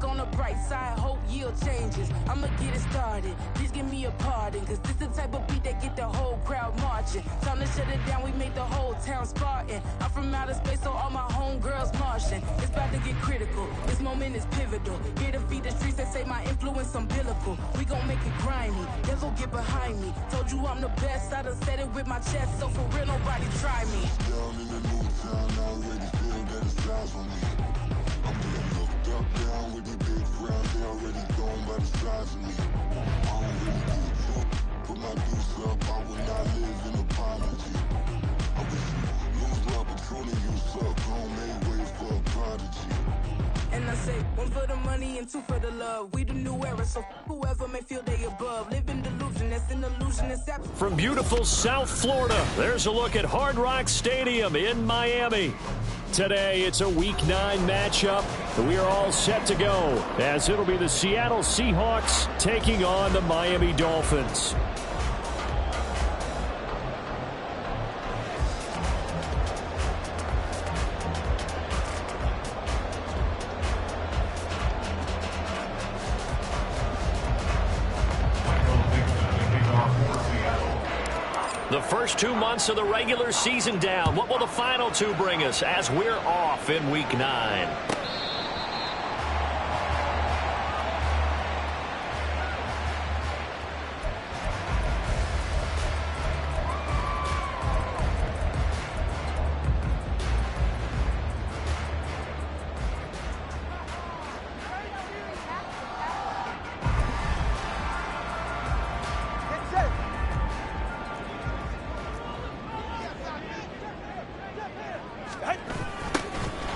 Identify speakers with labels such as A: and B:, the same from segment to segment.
A: look on the bright side, hope yield changes. I'ma get it started, please give me a pardon, cause this the type of beat that get the whole crowd marching. Time to shut it down, we make the whole town Spartan. I'm from outer space, so all my homegirls Martian. It's about to get critical, this moment is pivotal. Here to feed the streets that say my influence umbilical. We gon' make it grimy, devil get behind me. Told you I'm the best, I done said it with my chest, so for real nobody try me.
B: Down in the new town, I already feel that it's time for me. I'm being looked up, down with the big crowd, they already gone by the size of me. I don't really give a fuck, put my deuce up, I will not live in apology. I wish you lose my opportunity, you suck, home made way for a prodigy.
A: And I say, one for the money and two for the love. We the new era, so whoever may feel they above. Live in delusion, that's an illusion, that's absent.
C: From beautiful South Florida, there's a look at Hard Rock Stadium in Miami. Today, it's a Week 9 matchup. We are all set to go, as it'll be the Seattle Seahawks taking on the Miami Dolphins. The first 2 months of the regular season down. What will the final two bring us as we're off in Week 9?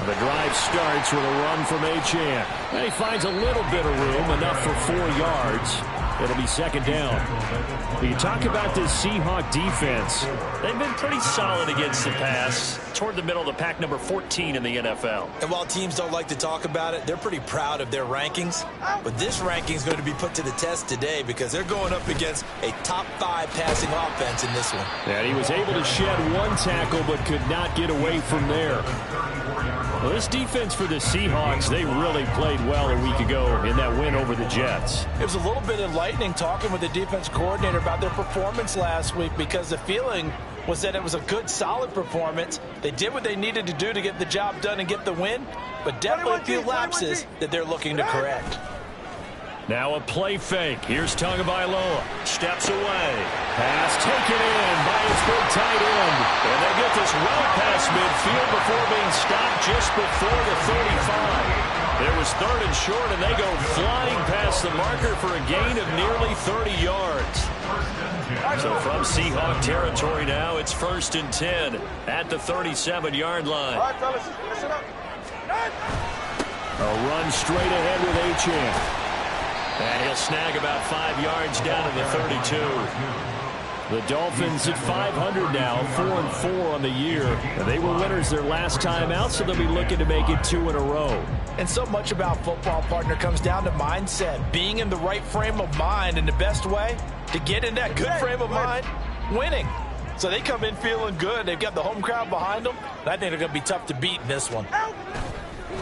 C: The drive starts with a run from Achane. And he finds a little bit of room, enough for 4 yards. It'll be second down. You talk about this Seahawk defense. They've been pretty solid against the pass. Toward the middle of the pack, number 14 in the NFL.
D: And while teams don't like to talk about it, they're pretty proud of their rankings. But this ranking is going to be put to the test today because they're going up against a top 5 passing offense in this one.
C: And he was able to shed 1 tackle but could not get away from there. Well, this defense for the Seahawks, they really played well a week ago in that win over the Jets.
D: It was a little bit enlightening talking with the defense coordinator about their performance last week because the feeling was that it was a good, solid performance. They did what they needed to do to get the job done and get the win, but definitely a few lapses that they're looking to correct.
C: Now a play fake. Here's Tagovailoa. Steps away. Pass taken in by his big tight end. And they get this well past midfield before being stopped just before the 35. It was 3rd and short, and they go flying past the marker for a gain of nearly 30 yards. So from Seahawk territory now, it's 1st and 10 at the 37-yard line.
E: All right, fellas, listen up.
C: A run straight ahead with Achane. And he'll snag about 5 yards down to the 32. The Dolphins at 500 now, 4-4 on the year. They were winners their last time out, so they'll be looking to make it 2 in a row.
D: And so much about football, partner, comes down to mindset. Being in the right frame of mind, and the best way to get in that good frame of mind, winning. So they come in feeling good. They've got the home crowd behind them. And I think they're going to be tough to beat in this one.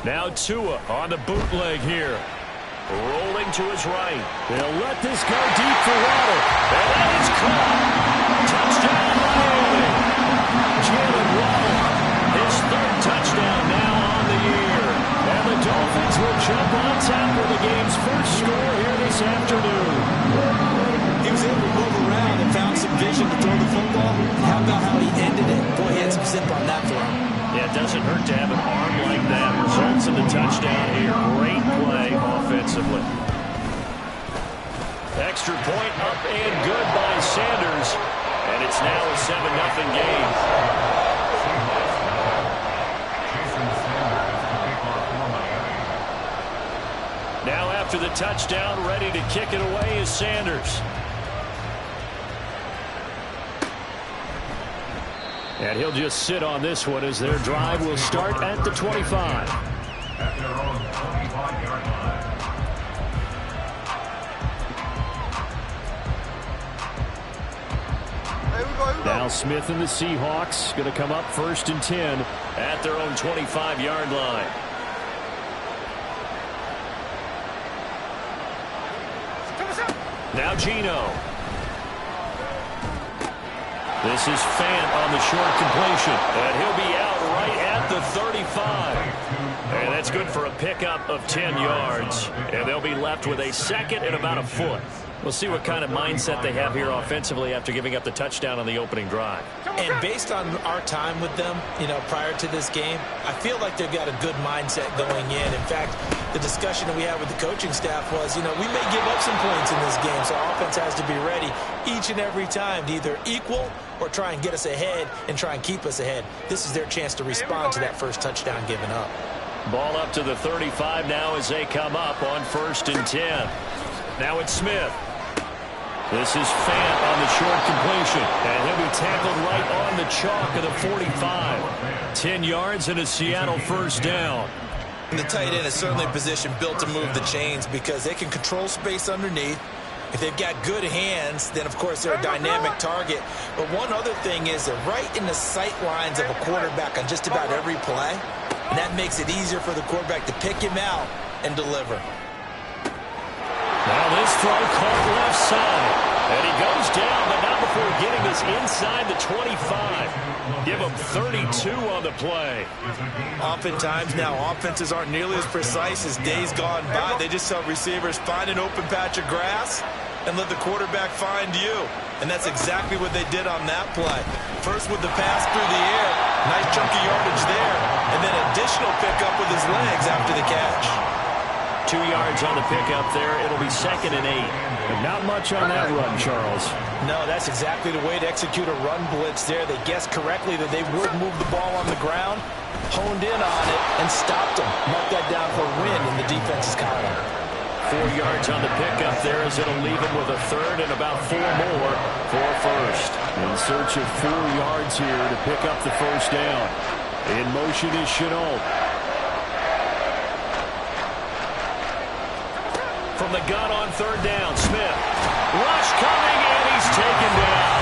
C: Now Tua on the bootleg here. Rolling to his right. They'll let this go deep for Waddle. And that is caught. Touchdown, Miami. Jalen Waddle, his 3rd touchdown now on the year. And the Dolphins will jump on top of the game's first score here this afternoon.
D: He was able to move around and found some vision to throw the football. How about how he ended it? Boy, he had some zip on that throw.
C: Yeah, it doesn't hurt to have an arm like that. Results in the touchdown here. Great play offensively. Extra point up and good by Sanders. And it's now a 7-0 game. Now after the touchdown, ready to kick it away is Sanders. And he'll just sit on this one as their drive will start at the 25.
F: At their own 25-yard line.
C: Now Smith and the Seahawks going to come up 1st and 10 at their own 25-yard line. Now Gino. This is Fant on the short completion, and he'll be out right at the 35. And that's good for a pickup of 10 yards, and they'll be left with a second and about a foot. We'll see what kind of mindset they have here offensively after giving up the touchdown on the opening drive.
D: And based on our time with them, prior to this game, I feel like they've got a good mindset going in. In fact, the discussion that we had with the coaching staff was, we may give up some points in this game, so our offense has to be ready each and every time to either equal or try and get us ahead and try and keep us ahead. This is their chance to respond to that first touchdown given up.
C: Ball up to the 35 now as they come up on 1st and 10. Now it's Smith. This is Fant on the short completion, and he'll be tackled right on the chalk of the 45. 10 yards and a Seattle first down.
D: And the tight end is certainly a position built to move the chains because they can control space underneath. If they've got good hands, then, of course, they're a dynamic target. But one other thing is they're right in the sight lines of a quarterback on just about every play, and that makes it easier for the quarterback to pick him out and deliver.
C: Now this throw caught left side. And he goes down, but not before getting this inside the 25. Give him 32 on the play.
D: Oftentimes now, offenses aren't nearly as precise as days gone by. They just tell receivers, find an open patch of grass and let the quarterback find you. And that's exactly what they did on that play. First with the pass through the air. Nice chunky yardage there. And then additional pickup with his legs after the catch.
C: 2 yards on the pickup there. It'll be 2nd and 8. But not much on that run, Charles.
D: No, that's exactly the way to execute a run blitz there. They guessed correctly that they would move the ball on the ground, honed in on it, and stopped them. Mark that down for a win in the defense's column.
C: 4 yards on the pickup there as it'll leave him with a third and about 4 more for first. In search of 4 yards here to pick up the first down. In motion is Chenault. From the gun on 3rd down, Smith. Rush coming, and he's taken down.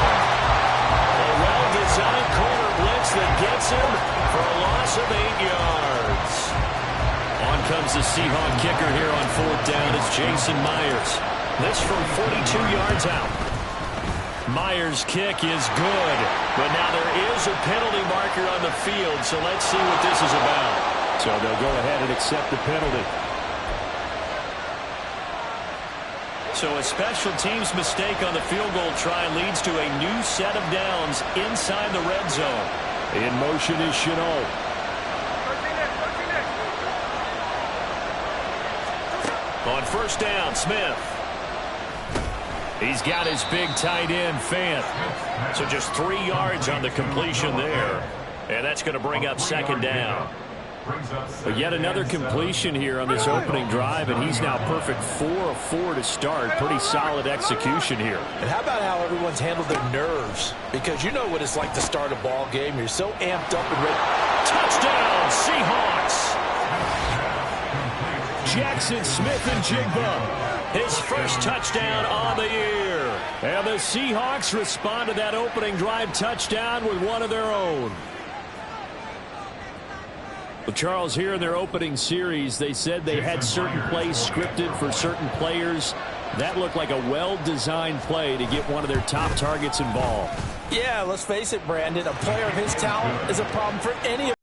C: A well-designed corner blitz that gets him for a loss of 8 yards. On comes the Seahawk kicker here on 4th down. It's Jason Myers. This from 42 yards out. Myers' kick is good, but now there is a penalty marker on the field, so let's see what this is about. So they'll go ahead and accept the penalty. So a special teams mistake on the field goal try leads to a new set of downs inside the red zone. In motion is Chenault. On 1st down, Smith. He's got his big tight end, Fant. So just 3 yards on the completion there. And that's going to bring up 2nd down. But yet another completion here on this opening drive, and he's now perfect 4 of 4 to start. Pretty solid execution here.
D: And how about how everyone's handled their nerves? Because you know what it's like to start a ball game. You're so amped up and ready.
C: Touchdown, Seahawks! Jackson Smith-Njigba, his first touchdown on the year. And the Seahawks respond to that opening drive touchdown with one of their own. Well, Charles, here in their opening series, they said they had certain plays scripted for certain players. That looked like a well-designed play to get one of their top targets involved.
D: Yeah, let's face it, Brandon. A player of his talent is a problem for any of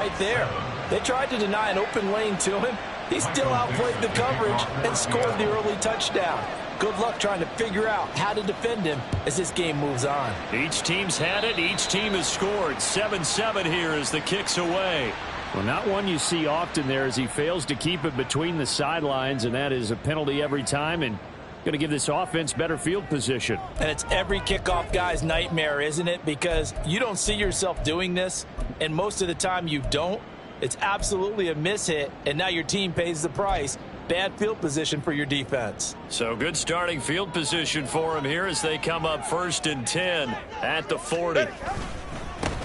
D: them right there. They tried to deny an open lane to him. He still outplayed the coverage and scored the early touchdown. Good luck trying to figure out how to defend him as this game moves on.
C: Each team's had it. Each team has scored. 7-7 here as the kick's away. Well, not one you see often there as he fails to keep it between the sidelines, and that is a penalty every time and going to give this offense better field position.
D: And it's every kickoff guy's nightmare, isn't it? Because you don't see yourself doing this, and most of the time you don't. It's absolutely a mishit, and now your team pays the price. Bad field position for your defense.
C: So good starting field position for him here as they come up 1st and 10 at the 40.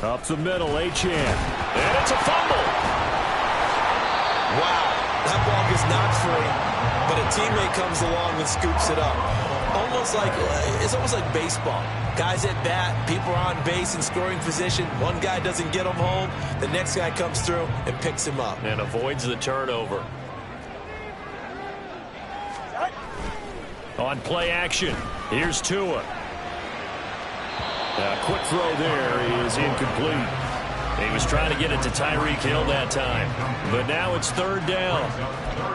C: Up the middle, Achane. And it's a fumble.
D: Wow, that ball gets knocked free, but a teammate comes along and scoops it up. It's almost like baseball. Guys at bat, people are on base in scoring position. One guy doesn't get him home. The next guy comes through and picks him up.
C: And avoids the turnover. On play action, here's Tua. A quick throw there is incomplete. He was trying to get it to Tyreek Hill that time. But now it's third down.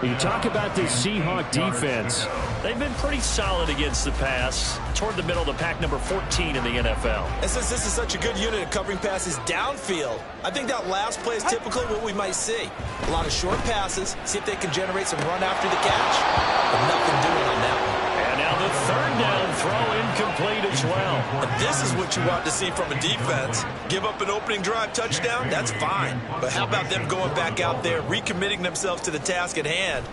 C: You talk about this Seahawk defense. They've been pretty solid against the pass. Toward the middle of the pack, number 14 in the NFL.
D: And since this is such a good unit of covering passes downfield, I think that last play is typically what we might see. A lot of short passes, see if they can generate some run after the catch. But nothing doing on that one.
C: And now the third down throw incomplete as well.
D: And this is what you want to see from a defense. Give up an opening drive touchdown, that's fine. But how about them going back out there, recommitting themselves to the task at hand,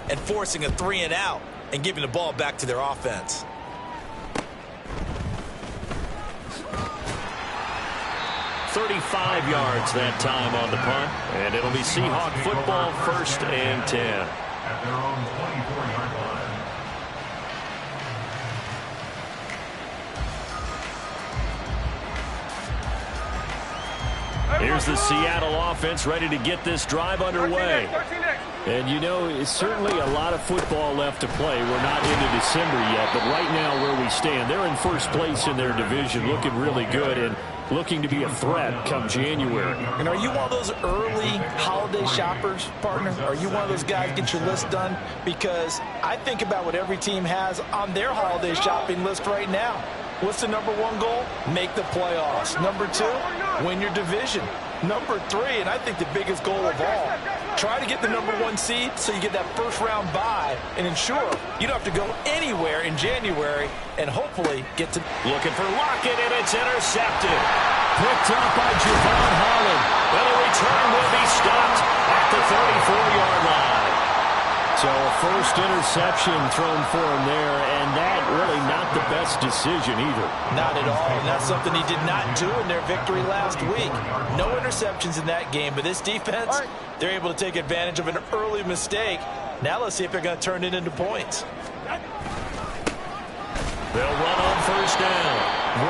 D: and forcing a 3-and-out and giving the ball back to their offense.
C: "35 yards that time on the punt, and it'll be Seahawk football, 1st and 10.
F: At their own 24-yard line.
C: Here's the Seattle offense ready to get this drive underway. And, you know, it's certainly a lot of football left to play. We're not into December yet, but right now where we stand, they're in first place in their division, looking really good and looking to be a threat come January.
D: And are you one of those early holiday shoppers, partner? Are you one of those guys get your list done? Because I think about what every team has on their holiday shopping list right now. What's the number one goal? Make the playoffs. Number 2, win your division. Number 3, and I think the biggest goal of all, try to get the number 1 seed so you get that first-round bye and ensure you don't have to go anywhere in January and hopefully get to...
C: Looking for Lockett, and it's intercepted. Picked up by Javon Holland. And the return will be stopped at the 34-yard line. So a first interception thrown for him there, and that really not the best decision either.
D: Not at all, and that's something he did not do in their victory last week. No interceptions in that game, but this defense, they're able to take advantage of an early mistake. Now let's see if they're going to turn it into points.
C: They'll run on first down.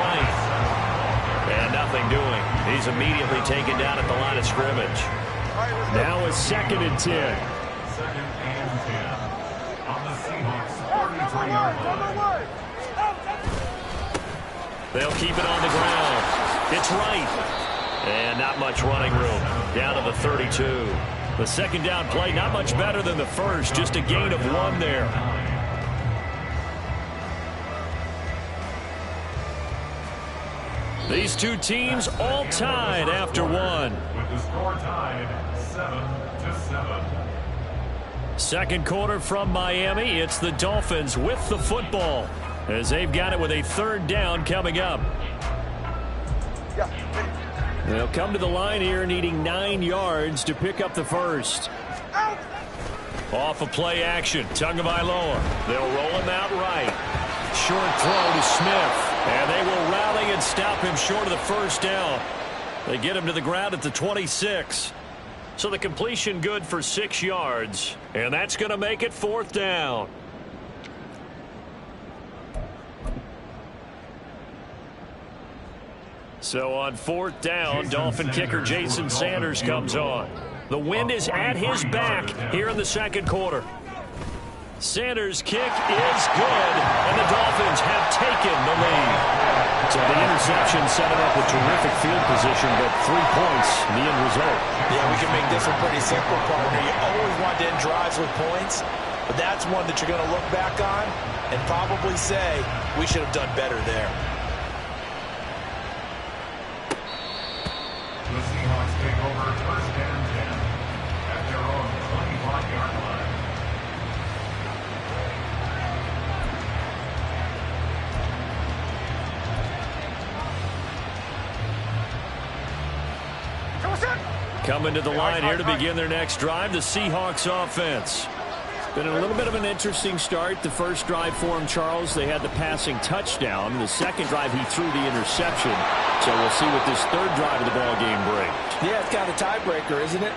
C: Right. And nothing doing. He's immediately taken down at the line of scrimmage. Now it's 2nd and 10.
F: 2nd and 10 on the Seahawks 33-yard line.
C: They'll keep it on the ground. It's right. And not much running room. Down to the 32. The second down play, not much better than the first. Just a gain of 1 there. These two teams all tied after 1.
F: With the score tied 7-7.
C: Second quarter from Miami. It's the Dolphins with the football as they've got it with a third down coming up. They'll come to the line here needing 9 yards to pick up the first. Off of play action. Tagovailoa. They'll roll him out right. Short throw to Smith. And they will rally and stop him short of the first down. They get him to the ground at the 26. So the completion good for 6 yards. And that's going to make it 4th down. So on 4th down, Dolphin kicker Jason Sanders comes on. The wind is at his back here in the second quarter. Sanders' kick is good, and the Dolphins have taken the lead. So the interception set him up with terrific field position, but 3 points, the end result.
D: Yeah, we can make this one pretty simple, partner. You always want to end drives with points, but that's one that you're going to look back on and probably say, we should have done better there.
F: The Seahawks take over 1st and 10 at their own 25-yard line.
C: Coming to the line here to begin their next drive, the Seahawks offense. Been a little bit of an interesting start. The first drive for him, Charles, they had the passing touchdown. The second drive, he threw the interception. So we'll see what this third drive of the ball game brings.
D: Yeah, it's kind of a tiebreaker, isn't it?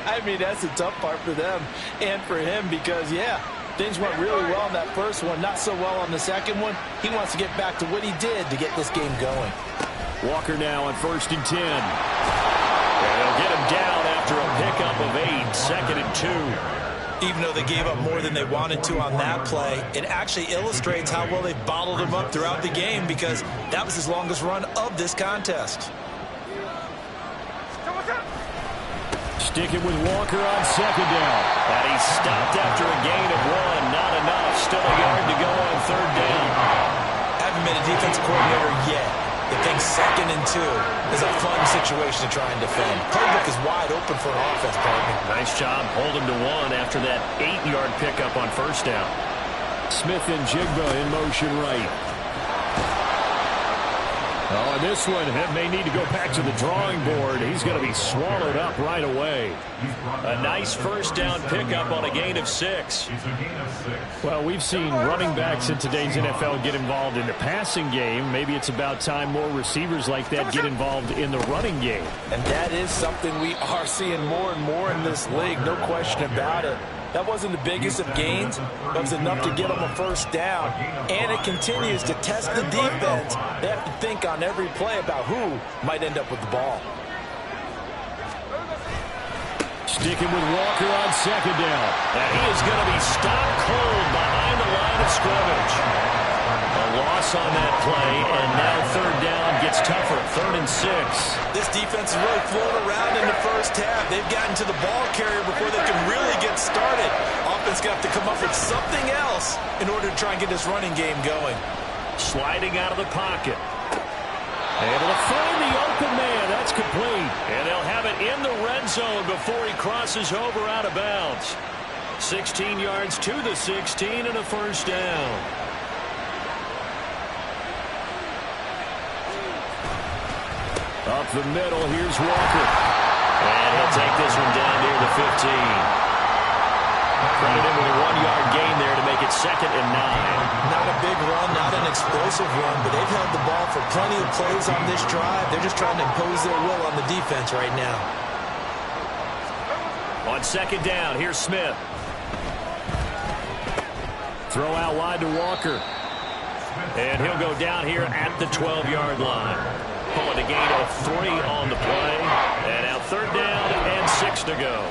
D: I mean, that's the tough part for them and for him because, yeah, things went really well in that first one, not so well on the second one. He wants to get back to what he did to get this game going.
C: Walker now on 1st and 10. And they'll get him down after a pickup of 8, 2nd and 2.
D: Even though they gave up more than they wanted to on that play, it actually illustrates how well they've bottled them up throughout the game because that was his longest run of this contest.
C: Sticking with Walker on second down. And he stopped after a gain of 1. Not enough. Still a yard to go on third down.
D: Haven't been a defensive coordinator yet. The thing 2nd and 2 is a fun situation to try and defend. Playbook is wide open for an offense, partner.
C: Nice job holding to 1 after that 8-yard pickup on first down. Smith and Jigba in motion right. Oh, and this one may need to go back to the drawing board. He's going to be swallowed up right away. A nice first down pickup on a gain of 6.
F: Well,
C: we've seen running backs in today's NFL get involved in the passing game. Maybe it's about time more receivers like that get involved in the running game.
D: And that is something we are seeing more and more in this league, no question about it. That wasn't the biggest of gains. That was enough to get them a first down. And it continues to test the defense. They have to think on every play about who might end up with the ball.
C: Sticking with Walker on second down. And he is going to be stopped cold behind the line of scrimmage. A loss on that play, and now third down gets tougher. 3rd and 6.
D: This defense is really floating around in the first half. They've gotten to the ball carrier before they can really get started. Offense got to come up with something else in order to try and get this running game going.
C: Sliding out of the pocket. Able to find the open man. That's complete. And they'll have it in the red zone before he crosses over out of bounds. 16 yards to the 16 and a first down. Up the middle, here's Walker. And he'll take this one down near the 15. Credit him with a 1-yard gain there to make it 2nd and 9.
D: Not a big run, not an explosive run, but they've held the ball for plenty of plays on this drive. They're just trying to impose their will on the defense right now.
C: On second down, here's Smith. Throw out wide to Walker. And he'll go down here at the 12-yard line. Pulling a gain of 3 on the play. And now third down and 6 to go.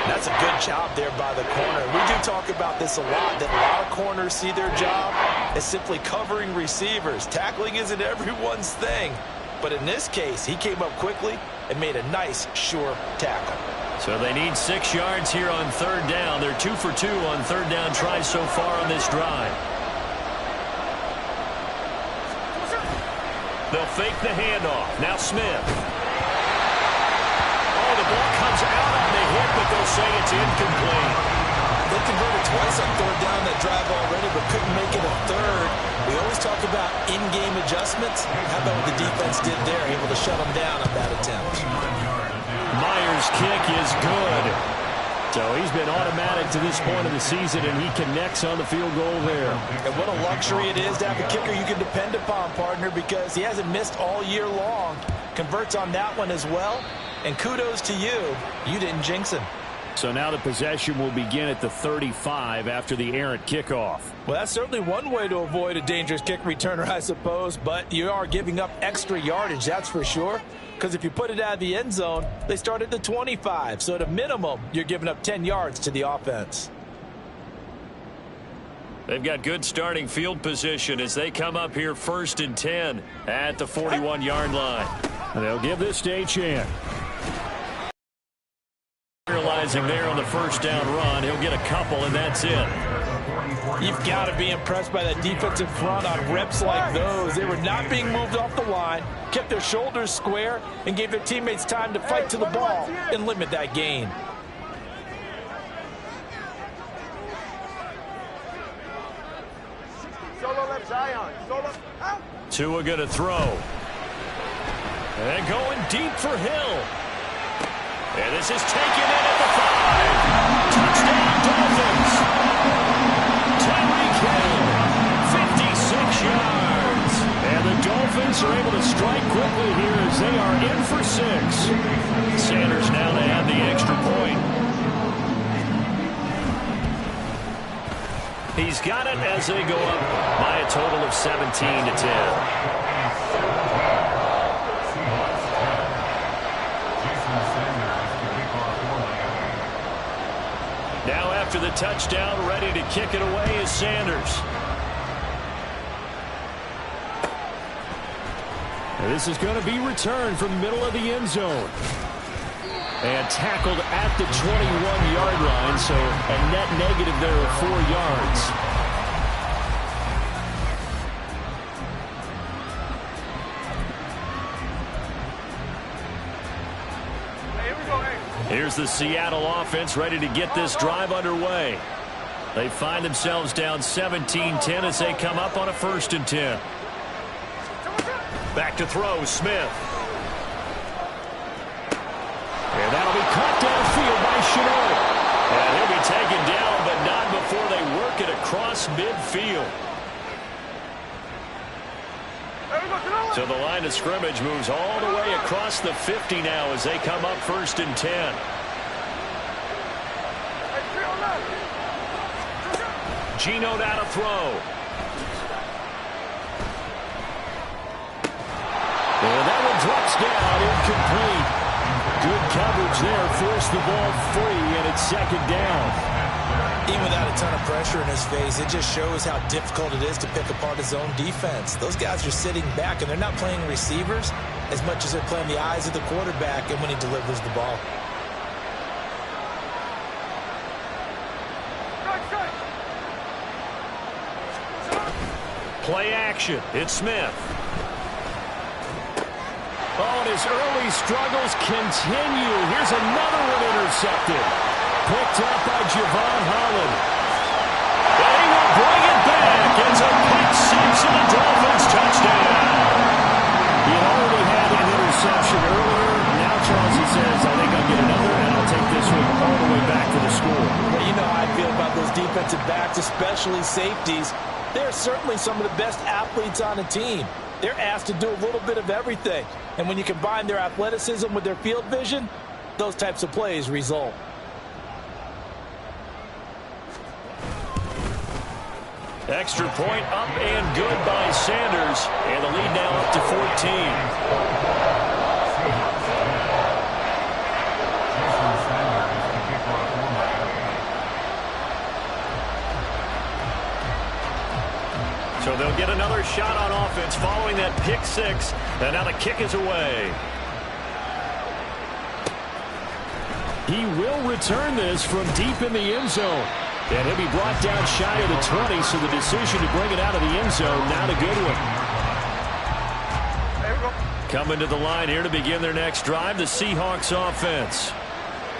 D: That's a good job there by the corner. We do talk about this a lot, that our corners see their job as simply covering receivers. Tackling isn't everyone's thing. But in this case, he came up quickly and made a nice, sure tackle.
C: So they need 6 yards here on third down. They're 2 for 2 on third down tries so far on this drive. They'll fake the handoff. Now Smith. Oh, the ball comes out on the hit, but they'll say it's incomplete.
D: They converted twice on third down that drive already, but couldn't make it a third. We always talk about in-game adjustments. How about what the defense did there, able to shut them down on that attempt.
C: Myers' kick is good. So he's been automatic to this point of the season, and he connects on the field goal there.
D: And what a luxury it is to have a kicker you can depend upon, partner, because he hasn't missed all year long. Converts on that one as well. And kudos to you. You didn't jinx him.
C: So now the possession will begin at the 35 after the errant kickoff.
D: Well, that's certainly one way to avoid a dangerous kick returner, I suppose. But you are giving up extra yardage, that's for sure. Because if you put it out of the end zone, they start at the 25. So at a minimum, you're giving up 10 yards to the offense.
C: They've got good starting field position as they come up here 1st and 10 at the 41-yard line. And they'll give this to Achane. Realizing there on the first down run, he'll get a couple, and that's it.
D: You've got to be impressed by that defensive front on reps like those. They were not being moved off the line, kept their shoulders square, and gave their teammates time to fight to the ball and limit that gain.
C: Tua going to throw. And going deep for Hill. And this is taken in at the 5. Touchdown, Dolphins. Tyreek Hill, 56 yards. And the Dolphins are able to strike quickly here as they are in for 6. Sanders now to add the extra point. He's got it as they go up by a total of 17-10. Now after the touchdown, ready to kick it away is Sanders. And this is going to be returned from the middle of the end zone. And tackled at the 21-yard line, so a net negative there of 4 yards. Here's the Seattle offense ready to get this drive underway. They find themselves down 17-10 as they come up on a 1st and 10. Back to throw, Smith. And that'll be caught downfield by Shenault. And he'll be taken down, but not before they work it across midfield. So the line of scrimmage moves all the way across the 50 now as they come up 1st and 10. Geno down to throw. And that one drops down, incomplete. Good coverage there, forced the ball free, and it's 2nd down.
D: Even without a ton of pressure in his face, it just shows how difficult it is to pick apart his own defense. Those guys are sitting back, and they're not playing receivers as much as they're playing the eyes of the quarterback and when he delivers the ball.
C: Play action. It's Smith. Oh, and his early struggles continue. Here's another one intercepted. Picked up by Javon Holland. They will bring it back. It's a pick 6 and a Dolphins touchdown. He already had an interception earlier. Now Charles says, I think I'll get another, and I'll take this one all the way back to the score.
D: Well, you know how I feel about those defensive backs, especially safeties. They're certainly some of the best athletes on a team. They're asked to do a little bit of everything. And when you combine their athleticism with their field vision, those types of plays result.
C: Extra point up and good by Sanders. And the lead now up to 14. So they'll get another shot on offense following that pick 6. And now the kick is away. He will return this from deep in the end zone. And he'll be brought down shy of the 20, so the decision to bring it out of the end zone, not a good one. Coming to the line here to begin their next drive, the Seahawks offense.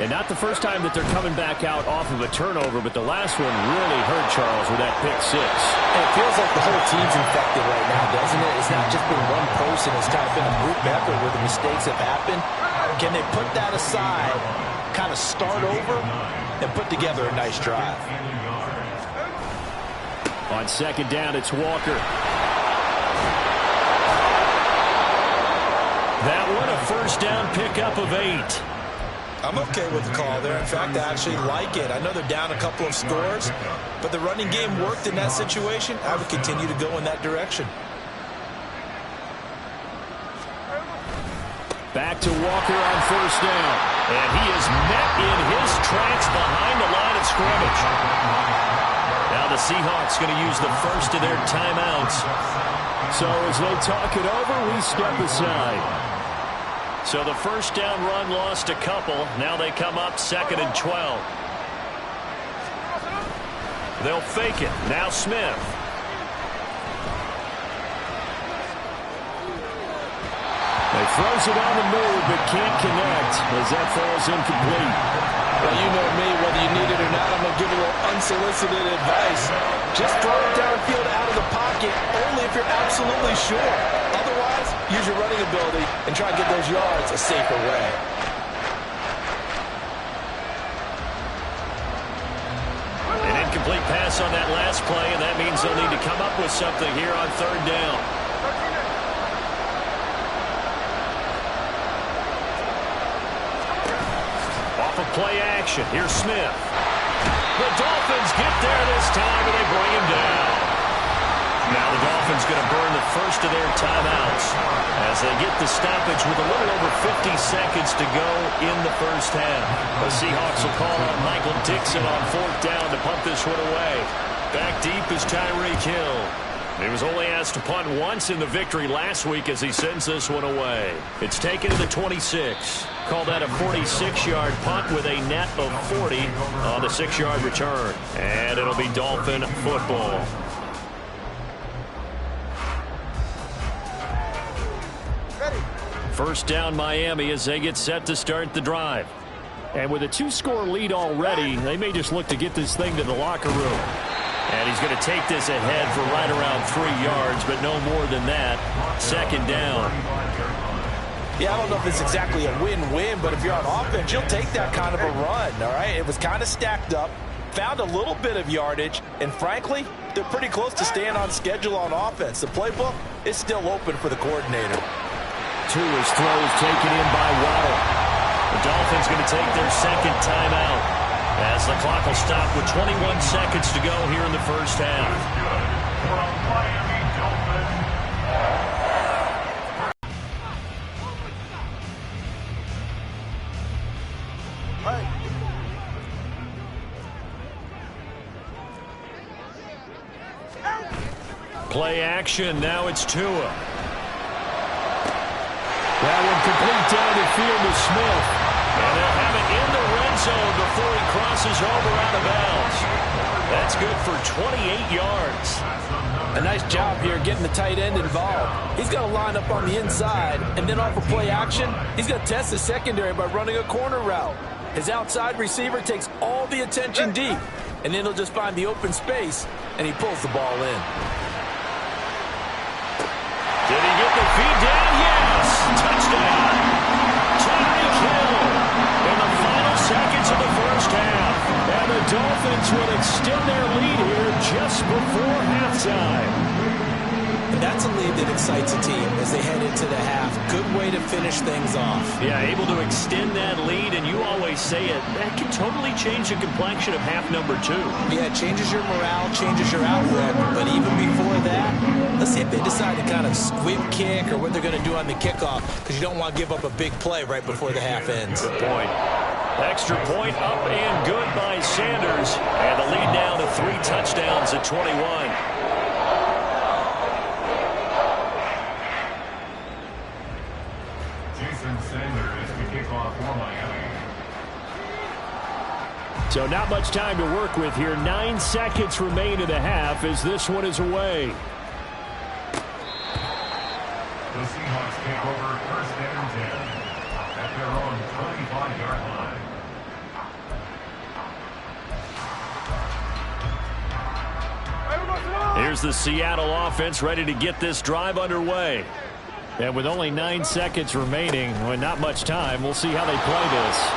C: And not the first time that they're coming back out off of a turnover, but the last one really hurt Charles with that pick 6.
D: And it feels like the whole team's infected right now, doesn't it? It's not just been one person. It's kind of been a group effort where the mistakes have happened. Can they put that aside, kind of start over, and put together a nice drive?
C: On 2nd down, it's Walker. That one, a 1st down pickup of 8.
D: I'm okay with the call there. In fact, I actually like it. I know they're down a couple of scores, but the running game worked in that situation. I would continue to go in that direction.
C: Back to Walker on 1st down. And he is met in his tracks behind the line of scrimmage. Now the Seahawks going to use the first of their timeouts. So as they talk it over, we step aside. So the 1st down run lost a couple. Now they come up 2nd and 12. They'll fake it. Now Smith. They throws it on the move, but can't connect as that falls incomplete.
D: Well, you know me, whether you need it or not, I'm going to give a little unsolicited advice. Just throw it downfield out of the pocket, only if you're absolutely sure. Otherwise, use your running ability and try to get those yards a safer way.
C: An incomplete pass on that last play, and that means they'll need to come up with something here on 3rd down. Play action. Here's Smith. The Dolphins get there this time, and they bring him down. Now the Dolphins going to burn the first of their timeouts as as they get the stoppage with a little over 50 seconds to go in the first half. The Seahawks will call on Michael Dixon on 4th down to punt this one away. Back deep is Tyreek Hill. He was only asked to punt once in the victory last week as he sends this one away. It's taken to the 26. Call that a 46-yard punt with a net of 40 on the 6-yard return. And it'll be Dolphin football. First down Miami as they get set to start the drive. And with a 2-score lead already, they may just look to get this thing to the locker room. And he's going to take this ahead for right around 3 yards, but no more than that. 2nd down.
D: Yeah, I don't know if it's exactly a win-win, but if you're on offense, you'll take that kind of a run, all right? It was kind of stacked up, found a little bit of yardage, and frankly, they're pretty close to staying on schedule on offense. The playbook is still open for the coordinator.
C: To his throws taken in by Waddle. The Dolphins going to take their 2nd timeout as the clock will stop with 21 seconds to go here in the first half. Play action. Now it's Tua. That one complete down the field to Smith. And they'll have it in the red zone before he crosses over out of bounds. That's good for 28 yards.
D: A nice job here getting the tight end involved. He's got to line up on the inside, and then off of play action, he's going to test the secondary by running a corner route. His outside receiver takes all the attention deep, and then he'll just find the open space, and he pulls the ball in.
C: Did he get the feed down? Yes! Touchdown! Tyreek Hill in the final seconds of the first half. And the Dolphins will extend their lead here just before halftime.
E: And that's a lead that excites a team as they head into the half. Good way to finish things off.
C: Yeah, able to extend that lead, and you always say it, that can totally change the complexion of half number 2.
E: Yeah, it changes your morale, changes your outlook, but even before that, let's see if they decide to kind of squib kick or what they're going to do on the kickoff, because you don't want to give up a big play right before the half ends.
C: Good point. Extra point up and good by Sanders, and the lead now to 3 touchdowns at 21. So not much time to work with here. 9 seconds remain in the half as this one is away.
F: The Seahawks take over 1st and 10 at their own 25-yard line.
C: Here's the Seattle offense ready to get this drive underway. And with only 9 seconds remaining, with not much time, we'll see how they play this.